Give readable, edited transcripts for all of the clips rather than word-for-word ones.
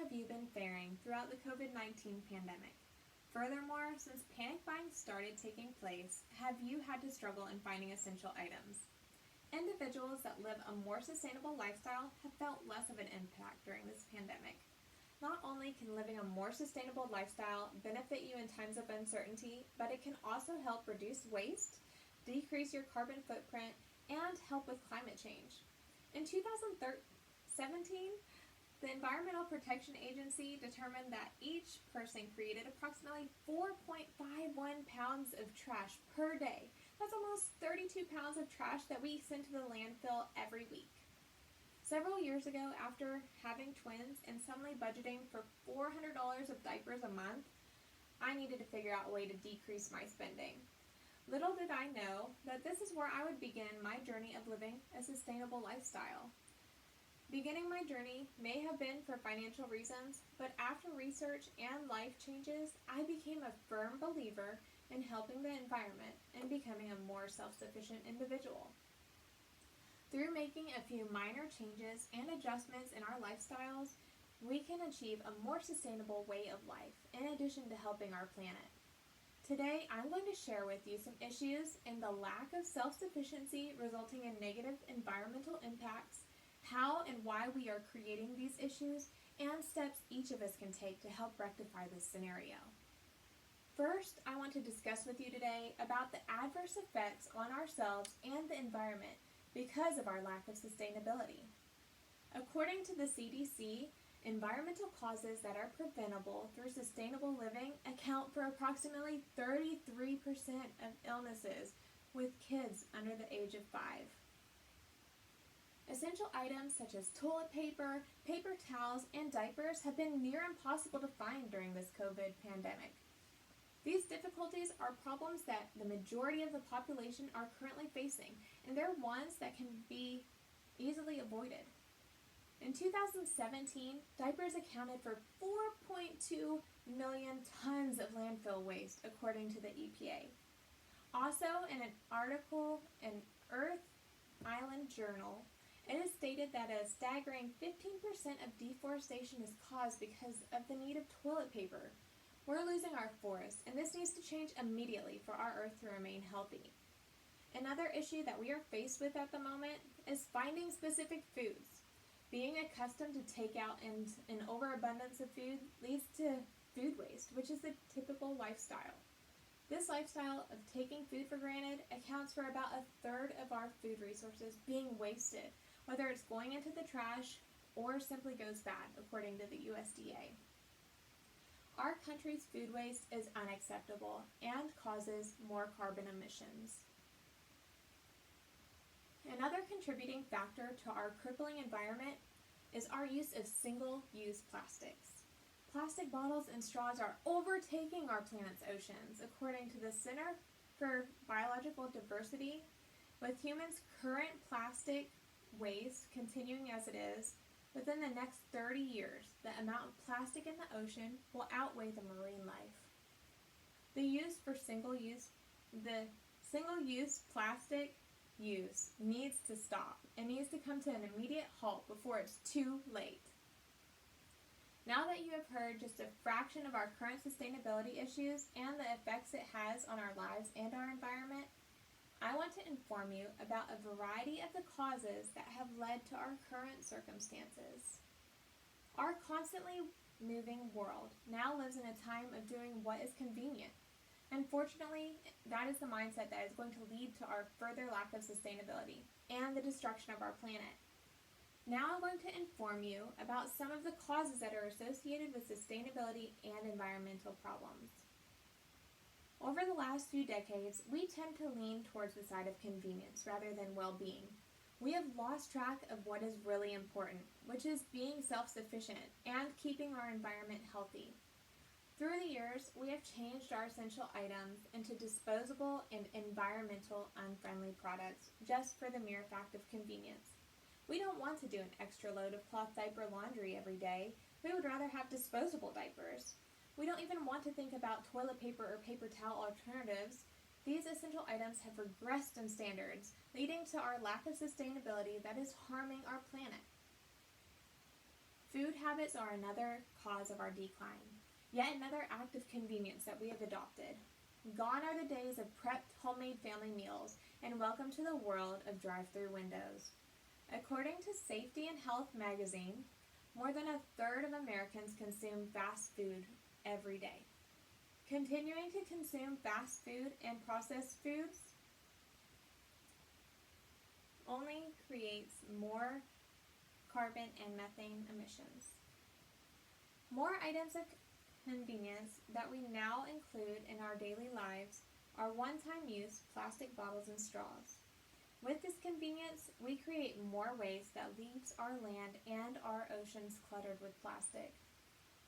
have you been faring throughout the COVID-19 pandemic? Furthermore, since panic buying started taking place, have you had to struggle in finding essential items? Individuals that live a more sustainable lifestyle have felt less of an impact during this pandemic. Not only can living a more sustainable lifestyle benefit you in times of uncertainty, but it can also help reduce waste, decrease your carbon footprint, and help with climate change. In 2017, the Environmental Protection Agency determined that each person created approximately 4.51 pounds of trash per day. That's almost 32 pounds of trash that we send to the landfill every week. Several years ago, after having twins and suddenly budgeting for $400 of diapers a month, I needed to figure out a way to decrease my spending. Little did I know that this is where I would begin my journey of living a sustainable lifestyle. Beginning my journey may have been for financial reasons, but after research and life changes, I became a firm believer in helping the environment and becoming a more self-sufficient individual. Through making a few minor changes and adjustments in our lifestyles, we can achieve a more sustainable way of life, in addition to helping our planet. Today, I'm going to share with you some issues in the lack of self-sufficiency resulting in negative environmental impacts, how and why we are creating these issues, and steps each of us can take to help rectify this scenario. First, I want to discuss with you today about the adverse effects on ourselves and the environment because of our lack of sustainability. According to the CDC, environmental causes that are preventable through sustainable living account for approximately 33% of illnesses with kids under the age of 5. Essential items such as toilet paper, paper towels, and diapers have been near impossible to find during this COVID pandemic. These difficulties are problems that the majority of the population are currently facing, and they're ones that can be easily avoided. In 2017, diapers accounted for 4.2 million tons of landfill waste, according to the EPA. Also, in an article in Earth Island Journal, it is stated that a staggering 15% of deforestation is caused because of the need of toilet paper. We're losing our forests, and this needs to change immediately for our Earth to remain healthy. Another issue that we are faced with at the moment is finding specific foods. Being accustomed to takeout and an overabundance of food leads to food waste, which is the typical lifestyle. This lifestyle of taking food for granted accounts for about a third of our food resources being wasted, whether it's going into the trash or simply goes bad, according to the USDA. Our country's food waste is unacceptable and causes more carbon emissions. Another contributing factor to our crippling environment is our use of single-use plastics. Plastic bottles and straws are overtaking our planet's oceans, according to the Center for Biological Diversity. With humans' current plastic waste continuing as it is, within the next 30 years, the amount of plastic in the ocean will outweigh the marine life. The single-use plastic use needs to stop. It needs to come to an immediate halt before it's too late. Now that you have heard just a fraction of our current sustainability issues and the effects it has on our lives and our environment, I want to inform you about a variety of the causes that have led to our current circumstances. Our constantly moving world now lives in a time of doing what is convenient. Unfortunately, that is the mindset that is going to lead to our further lack of sustainability and the destruction of our planet. Now I'm going to inform you about some of the causes that are associated with sustainability and environmental problems. Over the last few decades, we tend to lean towards the side of convenience rather than well-being. We have lost track of what is really important, which is being self-sufficient and keeping our environment healthy. Through the years, we have changed our essential items into disposable and environmental unfriendly products just for the mere fact of convenience. We don't want to do an extra load of cloth diaper laundry every day. We would rather have disposable diapers. We don't even want to think about toilet paper or paper towel alternatives. These essential items have regressed in standards, leading to our lack of sustainability that is harming our planet. Food habits are another cause of our decline, yet another act of convenience that we have adopted. Gone are the days of prepped homemade family meals, and welcome to the world of drive-through windows. According to Safety and Health magazine, more than a third of Americans consume fast food every day. Continuing to consume fast food and processed foods only creates more carbon and methane emissions. More items of convenience that we now include in our daily lives are one-time use plastic bottles and straws. With this convenience, we create more waste that leaves our land and our oceans cluttered with plastic.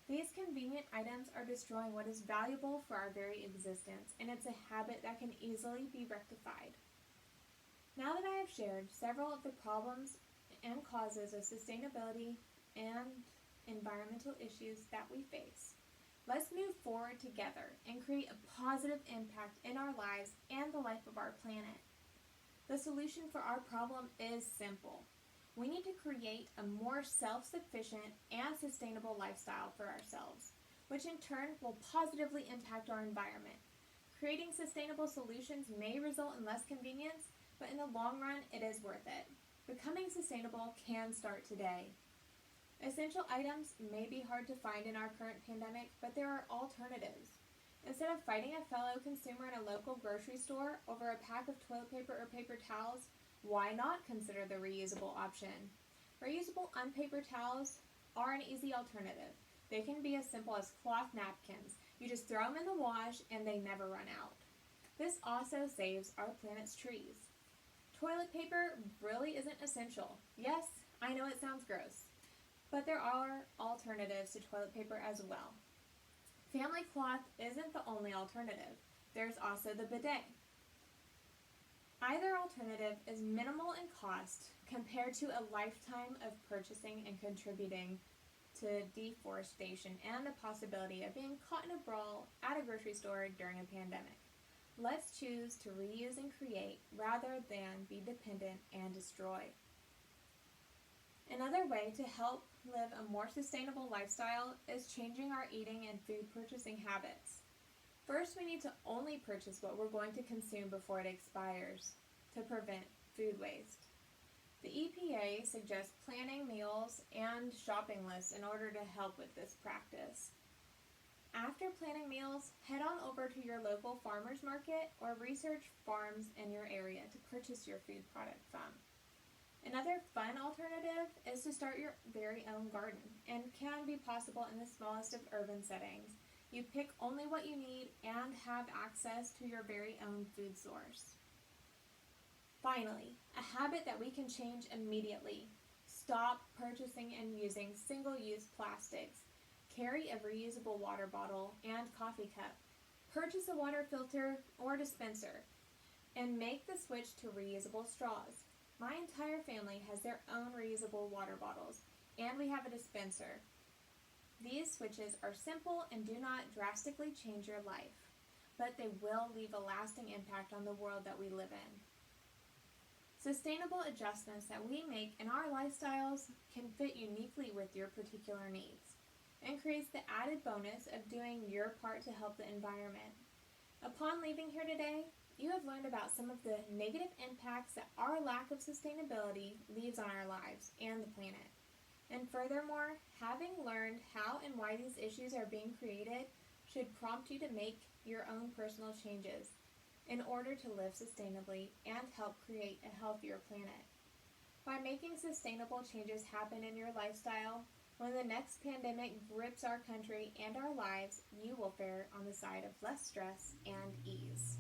These convenient items are destroying what is valuable for our very existence, and it's a habit that can easily be rectified. Now that I have shared several of the problems and causes of sustainability and environmental issues that we face, let's move forward together and create a positive impact in our lives and the life of our planet. The solution for our problem is simple. We need to create a more self-sufficient and sustainable lifestyle for ourselves, which in turn will positively impact our environment. Creating sustainable solutions may result in less convenience, but in the long run, it is worth it. Becoming sustainable can start today. Essential items may be hard to find in our current pandemic, but there are alternatives. Instead of fighting a fellow consumer in a local grocery store over a pack of toilet paper or paper towels, why not consider the reusable option? Reusable unpaper towels are an easy alternative. They can be as simple as cloth napkins. You just throw them in the wash and they never run out. This also saves our planet's trees. Toilet paper really isn't essential. Yes, I know it sounds gross, but there are alternatives to toilet paper as well. Family cloth isn't the only alternative. There's also the bidet. Either alternative is minimal in cost compared to a lifetime of purchasing and contributing to deforestation and the possibility of being caught in a brawl at a grocery store during a pandemic. Let's choose to reuse and create rather than be dependent and destroy. Another way to help live a more sustainable lifestyle is changing our eating and food purchasing habits. First, we need to only purchase what we're going to consume before it expires to prevent food waste. The EPA suggests planning meals and shopping lists in order to help with this practice. After planning meals, head on over to your local farmer's market or research farms in your area to purchase your food product from. Another fun alternative is to start your very own garden, and can be possible in the smallest of urban settings. You pick only what you need and have access to your very own food source. Finally, a habit that we can change immediately. Stop purchasing and using single-use plastics. Carry a reusable water bottle and coffee cup. Purchase a water filter or dispenser, and make the switch to reusable straws. My entire family has their own reusable water bottles, and we have a dispenser. These switches are simple and do not drastically change your life, but they will leave a lasting impact on the world that we live in. Sustainable adjustments that we make in our lifestyles can fit uniquely with your particular needs, and creates the added bonus of doing your part to help the environment. Upon leaving here today, you have learned about some of the negative impacts that our lack of sustainability leaves on our lives and the planet. And furthermore, having learned how and why these issues are being created should prompt you to make your own personal changes in order to live sustainably and help create a healthier planet. By making sustainable changes happen in your lifestyle, when the next pandemic grips our country and our lives, you will fare on the side of less stress and ease.